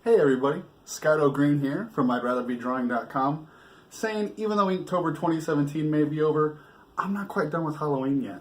Hey everybody, Skydo Green here from I'dRatherBeDrawing.com, saying even though Inktober 2017 may be over, I'm not quite done with Halloween yet.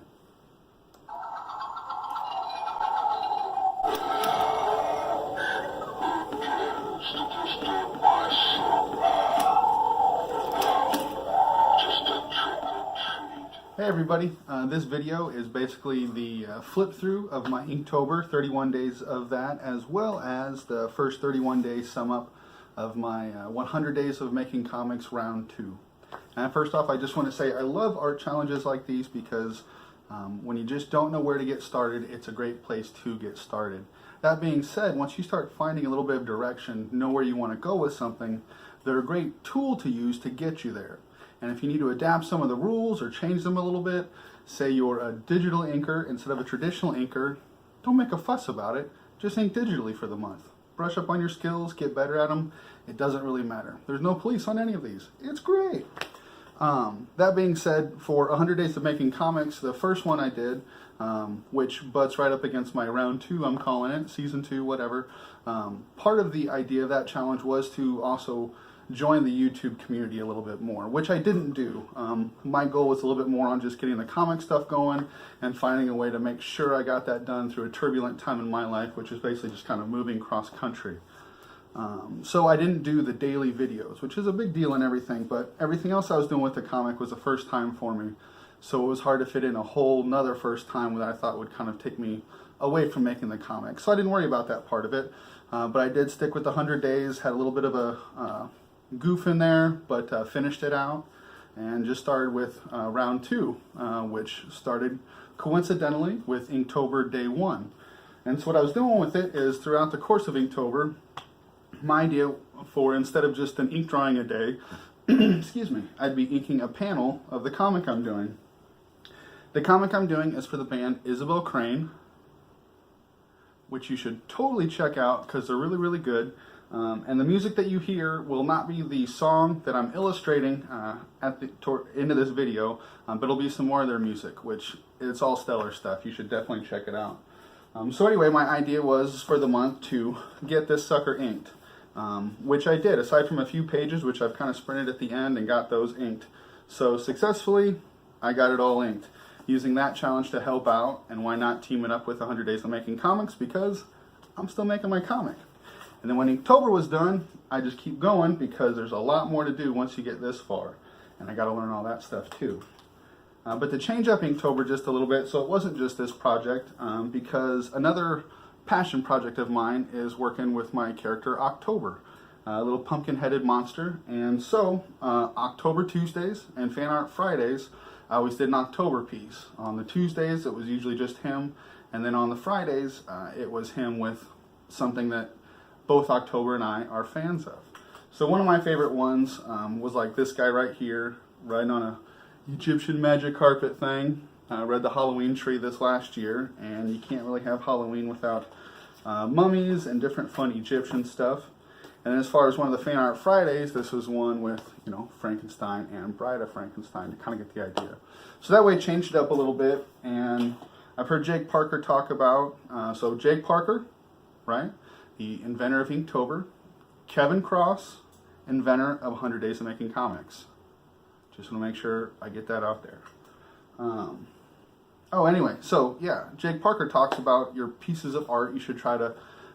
Hey everybody, this video is basically the flip through of my Inktober, 31 days of that, as well as the first 31 days sum up of my 100 days of making comics round 2. And first off, I just want to say I love art challenges like these because when you just don't know where to get started, it's a great place to get started. That being said, once you start finding a little bit of direction, know where you want to go with something, they're a great tool to use to get you there. And if you need to adapt some of the rules or change them a little bit, say you're a digital inker instead of a traditional inker, don't make a fuss about it. Just ink digitally for the month. Brush up on your skills, get better at them. It doesn't really matter. There's no police on any of these. It's great. That being said, for 100 Days of Making Comics, the first one I did, which butts right up against my round 2, I'm calling it, season 2, whatever. Part of the idea of that challenge was to also join the YouTube community a little bit more, which I didn't do. My goal was a little bit more on just getting the comic stuff going and finding a way to make sure I got that done through a turbulent time in my life, which is basically just kind of moving cross country. So I didn't do the daily videos, which is a big deal and everything, but everything else I was doing with the comic was a first time for me. So it was hard to fit in a whole nother first time that I thought would kind of take me away from making the comic. So I didn't worry about that part of it, but I did stick with the 100 days, had a little bit of a goof in there, but finished it out and just started with round 2, which started coincidentally with Inktober day 1. And so what I was doing with it is throughout the course of Inktober, my idea for instead of just an ink drawing a day, excuse me, I'd be inking a panel of the comic I'm doing. The comic I'm doing is for the band Isabel Crane, which you should totally check out because they're really, really good. And the music that you hear will not be the song that I'm illustrating at the end of this video, but it'll be some more of their music, which it's all stellar stuff. You should definitely check it out. So anyway, my idea was for the month to get this sucker inked, which I did, aside from a few pages, which I've kind of sprinted at the end and got those inked. So successfully, I got it all inked. Using that challenge to help out, and why not team it up with 100 Days of Making Comics, because I'm still making my comic. And then when Inktober was done, I just keep going because there's a lot more to do once you get this far. And I got to learn all that stuff too. But to change up Inktober just a little bit, so it wasn't just this project, because another passion project of mine is working with my character October, a little pumpkin-headed monster. And so October Tuesdays and Fan Art Fridays, I always did an October piece. On the Tuesdays, it was usually just him. And then on the Fridays, it was him with something that both October and I are fans of. So one of my favorite ones was like this guy right here, riding on a Egyptian magic carpet thing. I read the Halloween tree this last year, and you can't really have Halloween without mummies and different fun Egyptian stuff. And as far as one of the Fan Art Fridays, this was one with, you know, Frankenstein and Bride of Frankenstein to kind of get the idea. So that way changed it up a little bit, and I've heard Jake Parker talk about, so Jake Parker, right? The inventor of Inktober, Kevin Cross, inventor of 100 Days of Making Comics. Just want to make sure I get that out there. Anyway, so yeah, Jake Parker talks about your pieces of art you should try to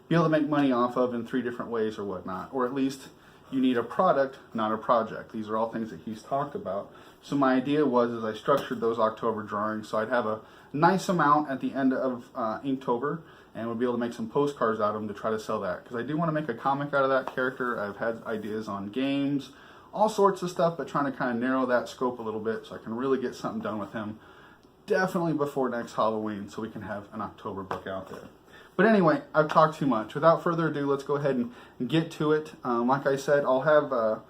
be able to make money off of in 3 different ways or whatnot. Or at least you need a product, not a project. These are all things that he's talked about. So my idea was I structured those October drawings so I'd have a nice amount at the end of Inktober, and we'll be able to make some postcards out of them to try to sell that. Because I do want to make a comic out of that character. I've had ideas on games, all sorts of stuff, but trying to kind of narrow that scope a little bit so I can really get something done with him. Definitely before next Halloween, so we can have an October book out there. But anyway, I've talked too much. Without further ado, let's go ahead and get to it. Like I said, I'll have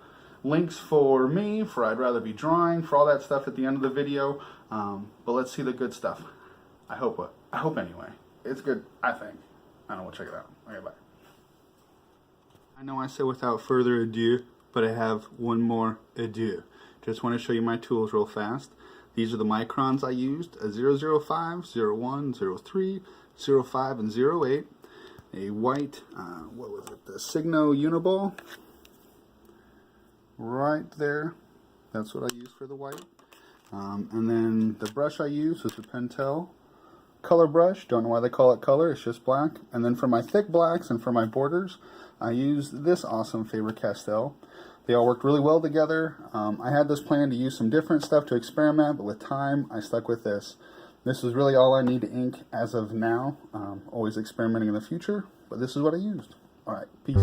links for me, for I'd Rather Be Drawing, for all that stuff at the end of the video. But let's see the good stuff. I hope anyway. It's good, I think. I don't know, we'll check it out. Okay, bye. I know I said without further ado, but I have one more ado. Just want to show you my tools real fast. These are the microns I used, a 005, 01, 03, 05, and 08. A white, what was it? the Signo Uniball right there. That's what I use for the white. And then the brush I use is a Pentel color brush. Don't know why they call it color, it's just black. And then for my thick blacks and for my borders, I used this awesome Faber-Castell. They all worked really well together. I had this plan to use some different stuff to experiment, but with time, I stuck with this. This is really all I need to ink as of now. Always experimenting in the future, but this is what I used. Alright, peace.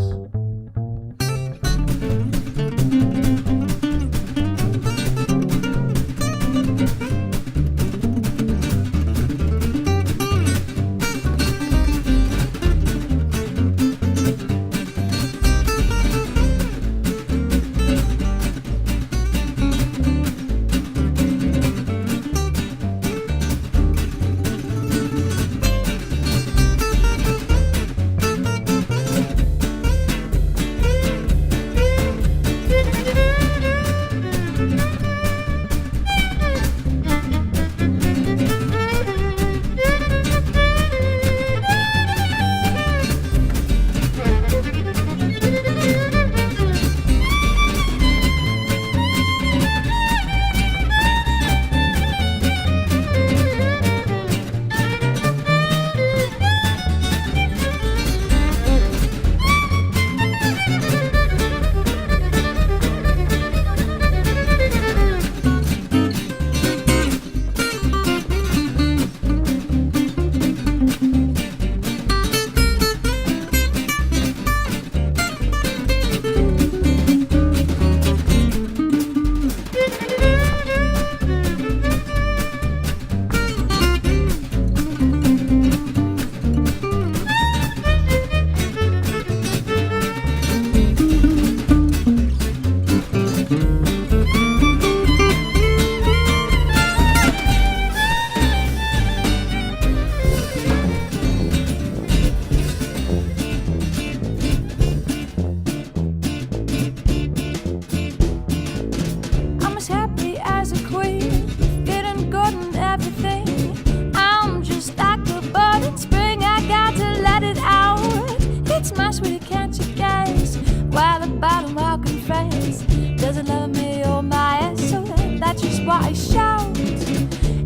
doesn't love me, oh my, so that's just why I shout.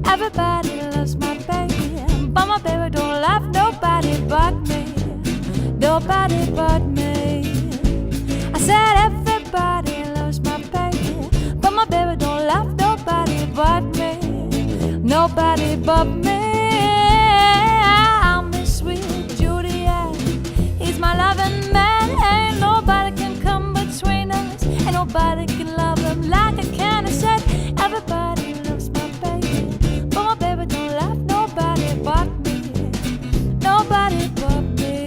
Everybody loves my baby, but my baby don't love nobody but me. Nobody but me. I said everybody loves my baby, but my baby don't love nobody but me. Nobody but me. I'm his sweet Juliet, he's my loving man. Ain't nobody can come between us, ain't nobody can love him like I can. I said everybody loves my baby, but my baby don't love nobody but me. Nobody but me.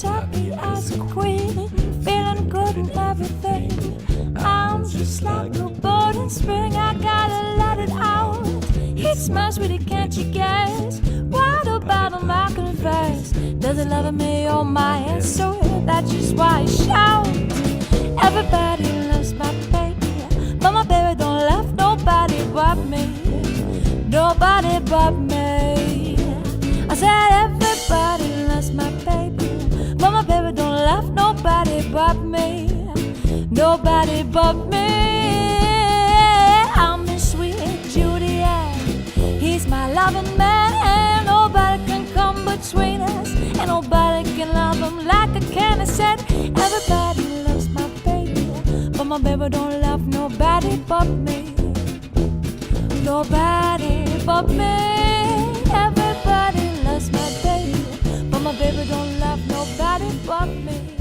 Happy as a queen, feeling good and everything. I'm just like a bird in spring, I gotta let it out. It smells really, can't you guess? What about him, I confess? Doesn't love me, oh my, and so that's just why I shout. Everybody loves my baby, but my baby don't love nobody but me. Nobody but me. I said everybody loves my baby, but my baby don't love nobody but me. Nobody but me. I'm his sweet Juliet, he's my loving man. And nobody can come between us, and nobody can love him like I can. I said everybody loves my baby, but my baby don't love nobody but me. Nobody but me. Everybody loves my baby, but my baby don't love nobody but me.